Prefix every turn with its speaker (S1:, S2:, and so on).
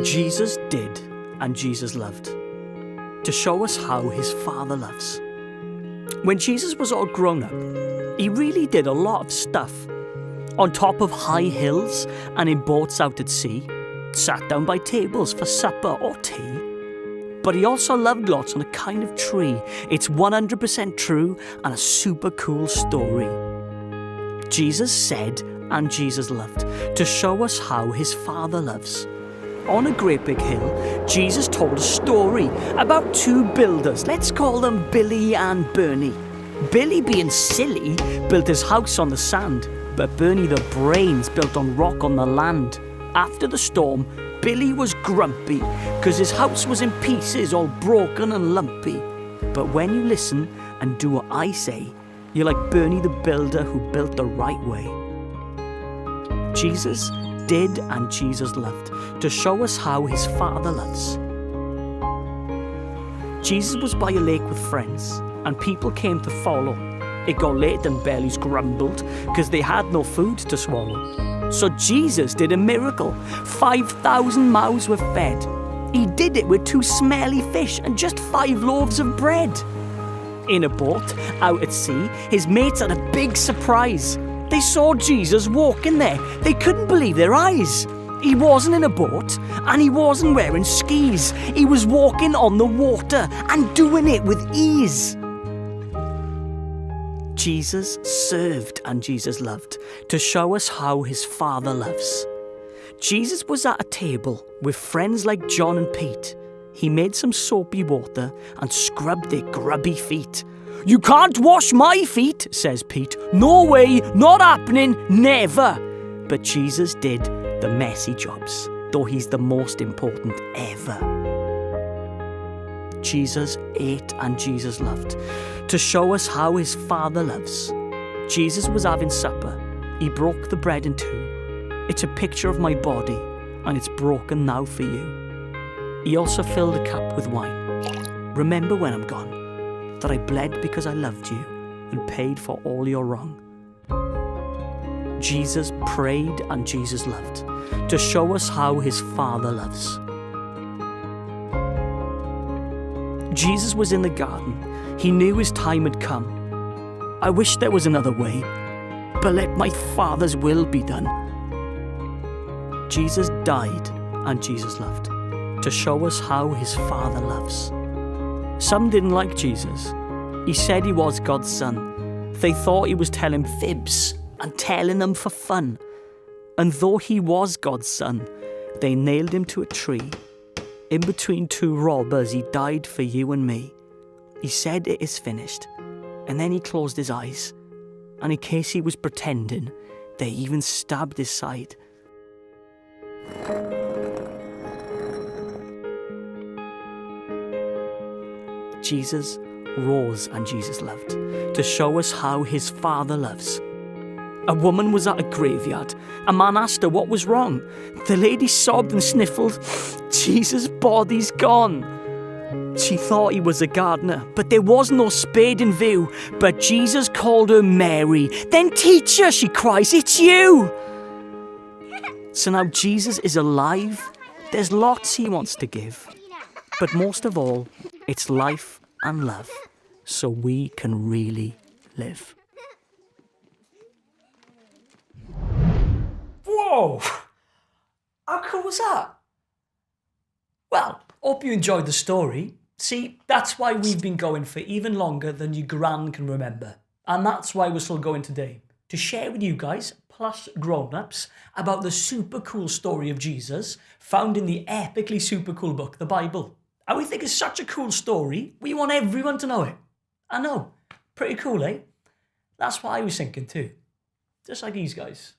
S1: Jesus did and Jesus loved, to show us how his Father loves. When Jesus was all grown up, he really did a lot of stuff. On top of high hills and in boats out at sea, sat down by tables for supper or tea. But he also loved lots on a kind of tree. It's 100% true and a super cool story. Jesus said and Jesus loved, to show us how his Father loves. On a great big hill, Jesus told a story about two builders. Let's call them Billy and Bernie. Billy, being silly, built his house on the sand, but Bernie, the brains, built on rock on the land. After the storm, Billy was grumpy because his house was in pieces, all broken and lumpy. But when you listen and do what I say, you're like Bernie the builder who built the right way. Jesus did and Jesus loved, to show us how his Father loves. Jesus was by a lake with friends, and people came to follow. It got late and bellies grumbled, because they had no food to swallow. So Jesus did a miracle. 5,000 mouths were fed. He did it with 2 smelly fish and just 5 loaves of bread. In a boat, out at sea, his mates had a big surprise. They saw Jesus walking there. They couldn't believe their eyes. He wasn't in a boat, and he wasn't wearing skis. He was walking on the water and doing it with ease. Jesus served and Jesus loved, to show us how his Father loves. Jesus was at a table with friends like John and Pete. He made some soapy water and scrubbed their grubby feet. "You can't wash my feet," says Pete. "No way, not happening, never." But Jesus did the messy jobs, though he's the most important ever. Jesus ate and Jesus loved, to show us how his Father loves. Jesus was having supper. He broke the bread in 2. It's a picture of my body, and it's broken now for you. He also filled a cup with wine. Remember when I'm gone, that I bled because I loved you and paid for all your wrong. Jesus prayed and Jesus loved, to show us how his Father loves. Jesus was in the garden. He knew his time had come. "I wish there was another way, but let my Father's will be done." Jesus died and Jesus loved, to show us how his Father loves. Some didn't like Jesus. He said he was God's son. They thought he was telling fibs and telling them for fun. And though he was God's son, they nailed him to a tree. In between 2 robbers, he died for you and me. He said it is finished, and then he closed his eyes. And in case he was pretending, they even stabbed his side. Jesus rose and Jesus loved, to show us how his Father loves. A woman was at a graveyard. A man asked her what was wrong. The lady sobbed and sniffled, "Jesus' body's gone." She thought he was a gardener, but there was no spade in view. But Jesus called her Mary. "Then teacher," she cries, "it's you." So now Jesus is alive. There's lots he wants to give. But most of all, it's life and love, so we can really live. Whoa! How cool was that? Well, hope you enjoyed the story. See, that's why we've been going for even longer than your gran can remember. And that's why we're still going today, to share with you guys, plus grown-ups, about the super cool story of Jesus found in the epically super cool book, the Bible. And we think it's such a cool story, we want everyone to know it. I know, pretty cool, eh? That's what I was thinking too. Just like these guys.